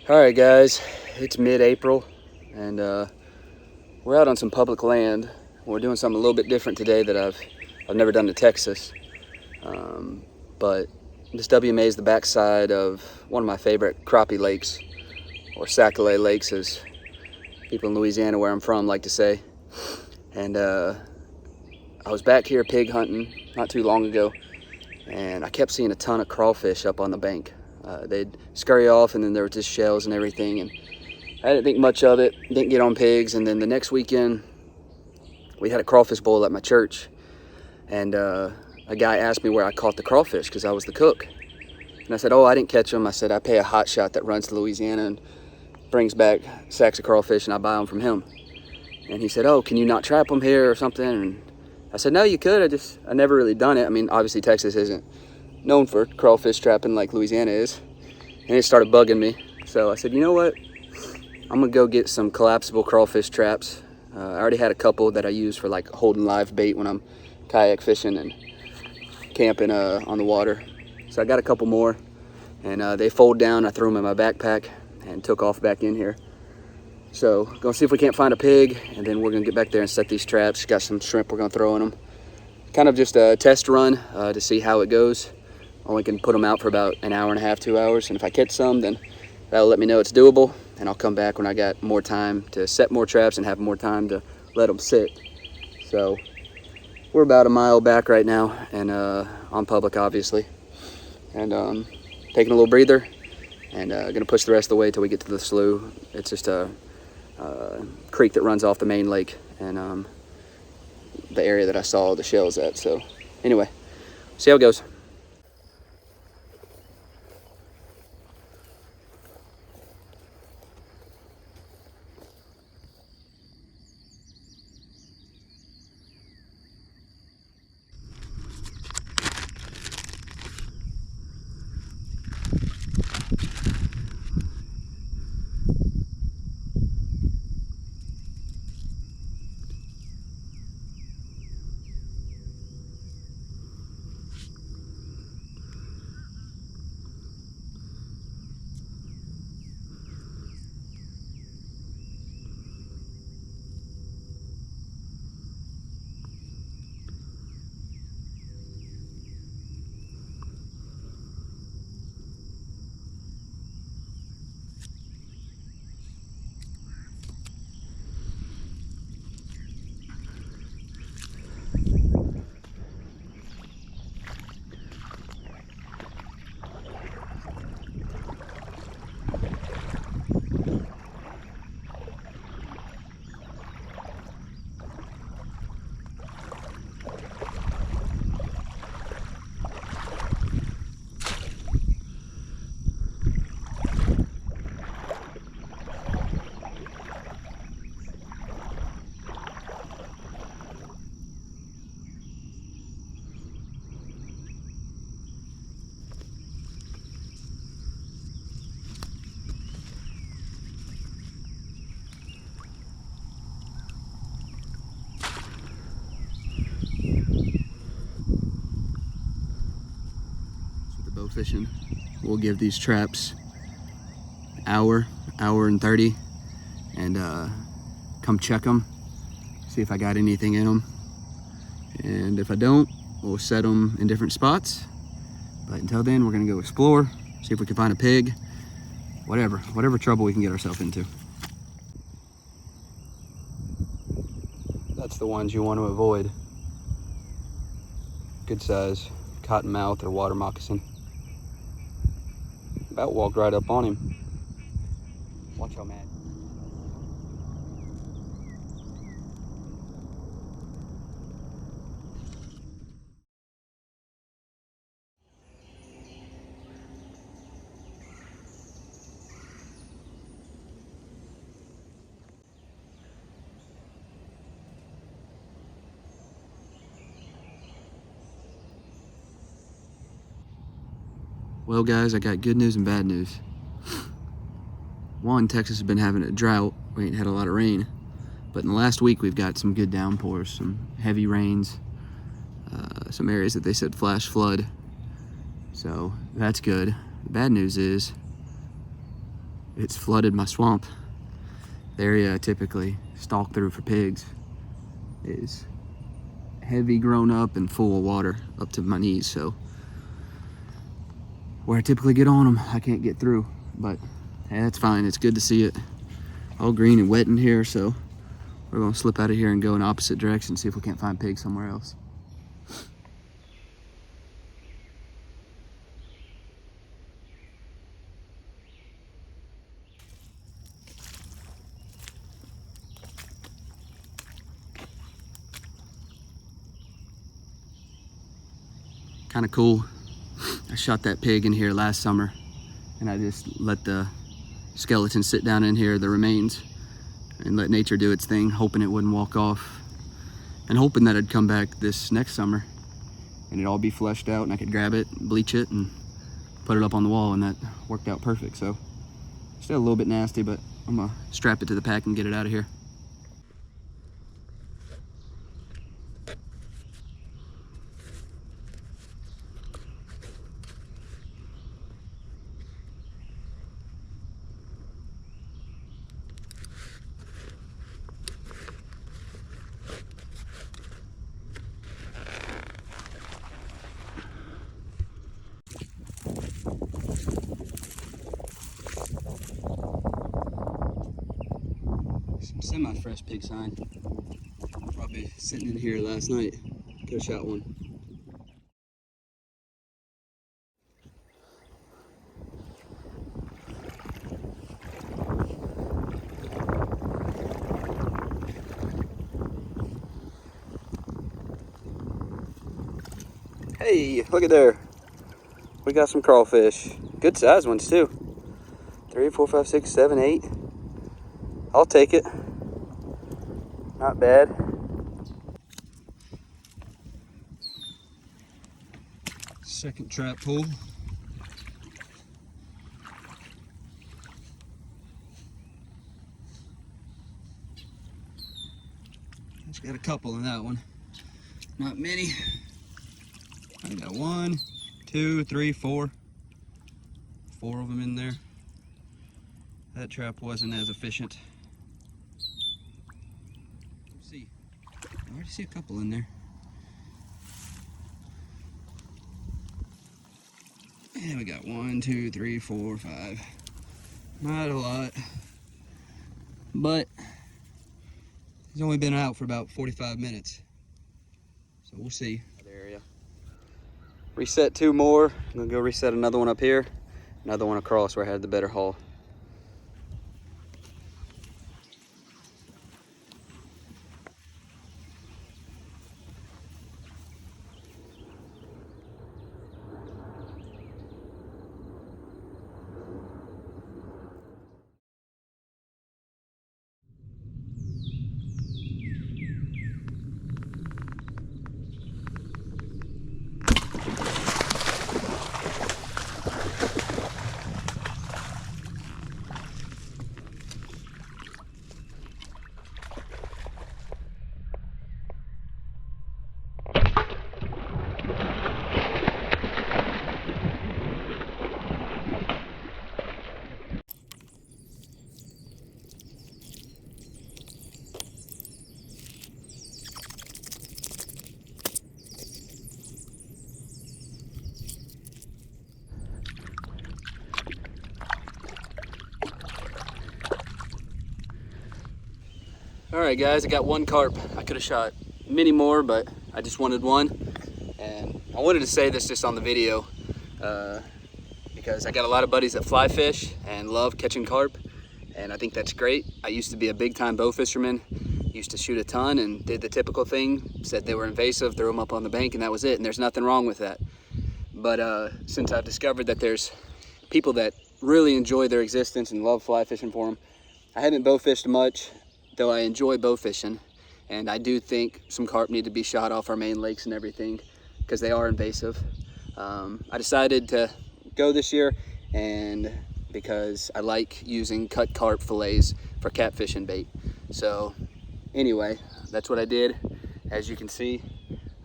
All right, guys, it's mid-April, and we're out on some public land. We're doing something a little bit different today that I've never done to Texas. But this WMA is the backside of one of my favorite crappie lakes, or sac-a-lait lakes, as people in Louisiana, where I'm from, like to say. And I was back here pig hunting not too long ago, and I kept seeing a ton of crawfish up on the bank. They'd scurry off, and then there were just shells and everything, and I didn't think much of it, didn't get on pigs. And then the next weekend, we had a crawfish boil at my church, and a guy asked me where I caught the crawfish, because I was the cook. And I said, oh, I didn't catch them. I said, I pay a hot shot that runs to Louisiana and brings back sacks of crawfish, and I buy them from him. And he said, oh, can you not trap them here or something? And I said, no, you could. I never really done it. I mean, obviously Texas isn't known for crawfish trapping like Louisiana is. And it started bugging me. So I said, you know what? I'm gonna go get some collapsible crawfish traps. I already had a couple that I use for like holding live bait when I'm kayak fishing and camping on the water. So I got a couple more, and they fold down. I threw them in my backpack and took off back in here. So gonna see if we can't find a pig, and then we're gonna get back there and set these traps. Got some shrimp we're gonna throw in them. Kind of just a test run to see how it goes. Only can put them out for about an hour and a half, 2 hours. And if I catch some, then that'll let me know it's doable. And I'll come back when I got more time to set more traps and have more time to let them sit. So we're about a mile back right now, and on public, obviously. And taking a little breather, and gonna push the rest of the way till we get to the slough. It's just a creek that runs off the main lake, and the area that I saw the shells at. So anyway, see how it goes. Bowfishing. We'll give these traps hour and 30, and come check them, see if I got anything in them, and if I don't, we'll set them in different spots. But until then, we're gonna go explore, see if we can find a pig, whatever trouble we can get ourselves into. That's the ones you want to avoid. Good size cottonmouth or water moccasin. About walked right up on him. Watch how mad. Well, guys, I got good news and bad news. One, Texas has been having a drought. We ain't had a lot of rain. But in the last week, we've got some good downpours, some heavy rains, some areas that they said flash flood. So that's good. The bad news is it's flooded my swamp. The area I typically stalk through for pigs is heavy grown up and full of water up to my knees. So where I typically get on them, I can't get through, but yeah, that's fine. It's good to see it all green and wet in here. So we're gonna slip out of here and go in opposite direction, see if we can't find pigs somewhere else. Kind of cool. I shot that pig in here last summer and I just let the skeleton sit down in here, the remains, and let nature do its thing, hoping it wouldn't walk off and hoping that it'd come back this next summer and it'd all be fleshed out and I could grab it, bleach it, and put it up on the wall, and that worked out perfect. So still a little bit nasty, but I'm gonna strap it to the pack and get it out of here. Some semi-fresh pig sign. Probably sitting in here last night. Could have shot one. Hey, look at there. We got some crawfish. Good size ones too. 3, 4, 5, 6, 7, 8. I'll take it. Not bad. Second trap pull. Just got a couple in that one. Not many. I got 1, 2, 3, 4. 4 of them in there. That trap wasn't as efficient. Let's see. I already see a couple in there. And we got 1, 2, 3, 4, 5. Not a lot. But he's only been out for about 45 minutes. So we'll see. Area. Reset 2 more. I'm gonna go reset another one up here. Another one across where I had the better haul. All right, guys, I got 1 carp. I could have shot many more, but I just wanted one. And I wanted to say this just on the video because I got a lot of buddies that fly fish and love catching carp. And I think that's great. I used to be a big time bow fisherman, used to shoot a ton and did the typical thing, said they were invasive, threw them up on the bank, and that was it. And there's nothing wrong with that. But since I've discovered that there's people that really enjoy their existence and love fly fishing for them, I haven't bow fished much, though I enjoy bow fishing, and I do think some carp need to be shot off our main lakes and everything because they are invasive. I decided to go this year, and because I like using cut carp fillets for catfishing bait. So anyway, that's what I did. As you can see,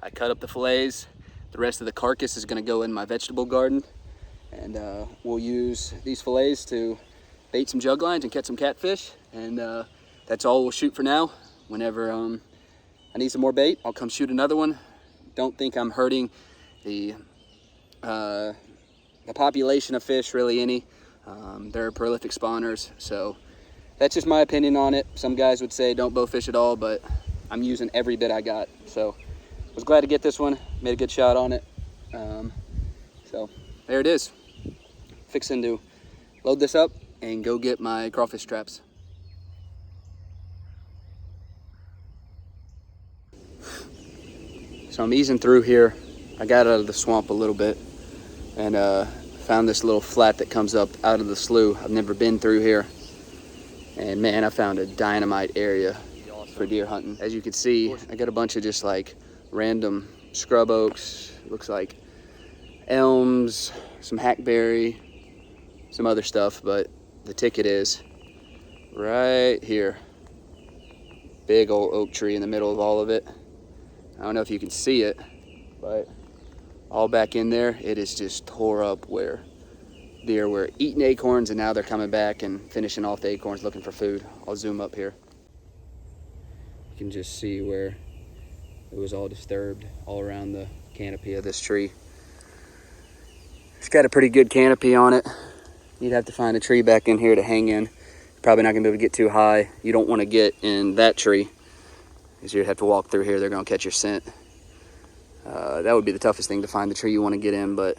I cut up the fillets. The rest of the carcass is going to go in my vegetable garden, and we'll use these fillets to bait some jug lines and catch some catfish, and that's all we'll shoot for now. Whenever I need some more bait, I'll come shoot another one. Don't think I'm hurting the population of fish really any. They're prolific spawners, so that's just my opinion on it. Some guys would say don't bow fish at all, but I'm using every bit I got. So was glad to get this one, made a good shot on it. So there it is. Fixing to load this up and go get my crawfish traps. So I'm easing through here. I got out of the swamp a little bit and found this little flat that comes up out of the slough. I've never been through here, and man, I found a dynamite area for deer hunting. As you can see, I got a bunch of just like random scrub oaks, looks like elms, some hackberry, some other stuff, but the ticket is right here. Big old oak tree in the middle of all of it. I don't know if you can see it, but all back in there, it is just tore up where deer were eating acorns, and now they're coming back and finishing off the acorns looking for food. I'll zoom up here. You can just see where it was all disturbed all around the canopy of this tree. It's got a pretty good canopy on it. You'd have to find a tree back in here to hang in. You're probably not gonna be able to get too high. You don't wanna get in that tree, because you'd have to walk through here. They're gonna catch your scent. That would be the toughest thing, to find the tree you wanna get in. But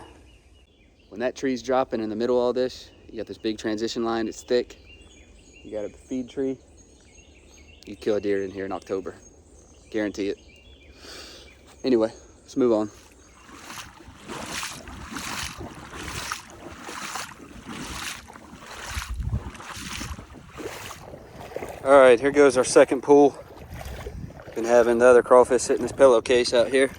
when that tree's dropping in the middle of all this, you got this big transition line, it's thick. You got a feed tree. You kill a deer in here in October. Guarantee it. Anyway, let's move on. All right, here goes our second pool. Been having the other crawfish sit in this pillowcase out here.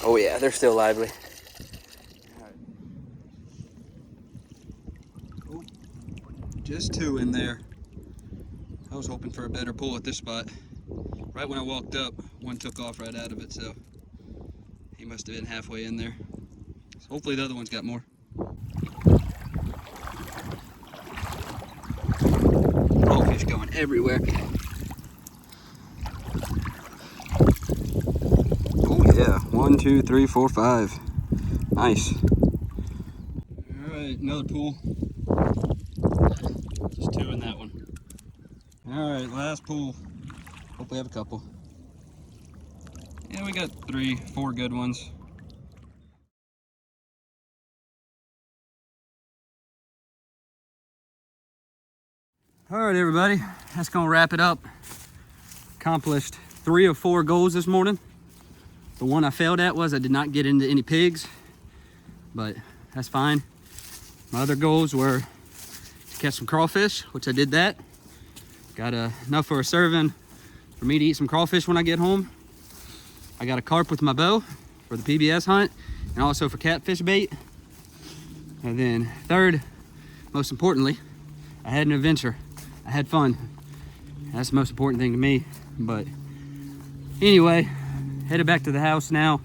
Oh yeah, they're still lively. Oh, just two in there. I was hoping for a better pull at this spot. Right when I walked up, one took off right out of it, so he must have been halfway in there. So hopefully the other one's got more. Crawfish going everywhere. Oh yeah, 1, 2, 3, 4, 5. Nice. All right, another pool. Just two in that one. All right, last pool. Hope we have a couple. Yeah, we got 3, 4 good ones. All right, everybody, that's gonna wrap it up. Accomplished 3 of 4 goals this morning. The one I failed at was I did not get into any pigs, but that's fine. My other goals were to catch some crawfish, which I did that. Got enough for a serving for me to eat some crawfish when I get home. I got a carp with my bow for the PBS hunt, and also for catfish bait. And then third, most importantly, I had an adventure. I had fun. That's the most important thing to me. But anyway, headed back to the house now.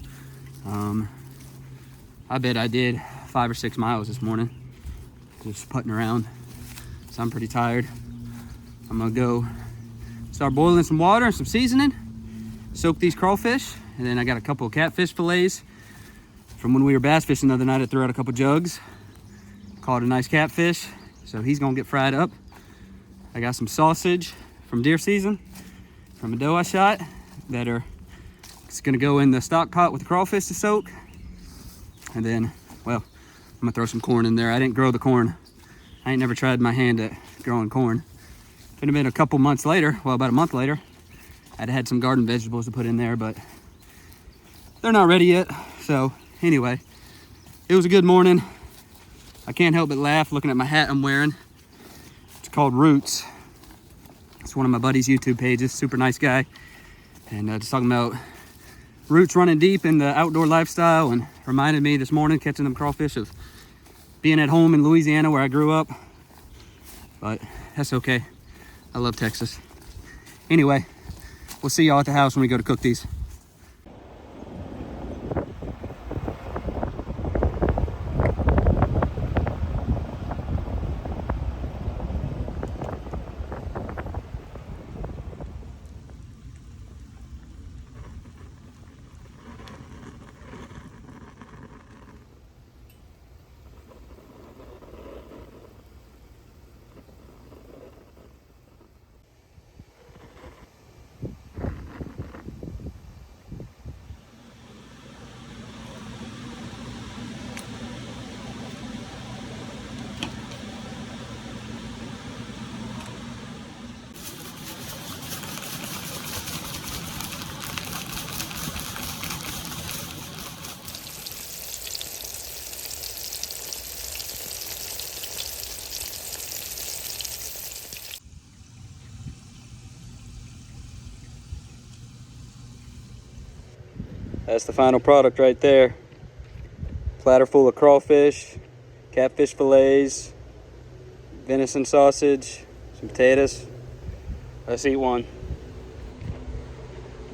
I bet I did 5 or 6 miles this morning, just putting around. So I'm pretty tired. I'm gonna go start boiling some water and some seasoning, soak these crawfish, and then I got a couple of catfish fillets from when we were bass fishing the other night. I threw out a couple jugs, caught a nice catfish, so he's gonna get fried up. I got some sausage from deer season, from a doe I shot, that are it's gonna go in the stock pot with the crawfish to soak. And then, well, I'm gonna throw some corn in there. I didn't grow the corn. I ain't never tried my hand at growing corn. If it had been a couple months later, well, about a month later, I'd had some garden vegetables to put in there, but they're not ready yet. So anyway, it was a good morning. I can't help but laugh looking at my hat I'm wearing. It's called Roots. It's one of my buddy's YouTube pages, super nice guy. And just talking about roots running deep in the outdoor lifestyle, and reminded me this morning catching them crawfish of being at home in Louisiana where I grew up. But that's okay. I love Texas. Anyway, we'll see y'all at the house when we go to cook these. That's the final product right there. Platter full of crawfish, catfish fillets, venison sausage, some potatoes. Let's eat one.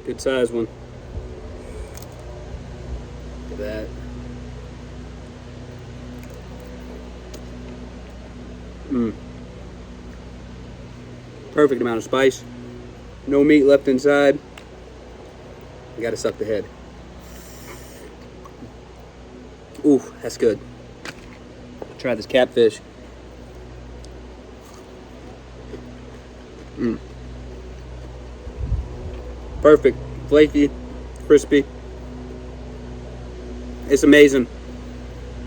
Good size one. Look at that. Perfect amount of spice. No meat left inside. You gotta suck the head. Ooh, that's good. Try this catfish. Perfect, flaky, crispy. It's amazing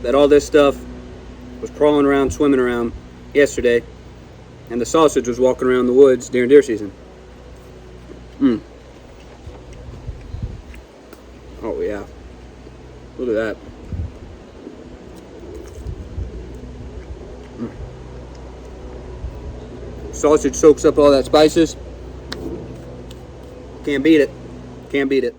that all this stuff was crawling around, swimming around yesterday, and the sausage was walking around the woods during deer season. Oh yeah, look at that. Sausage soaks up all that spices. Can't beat it. Can't beat it.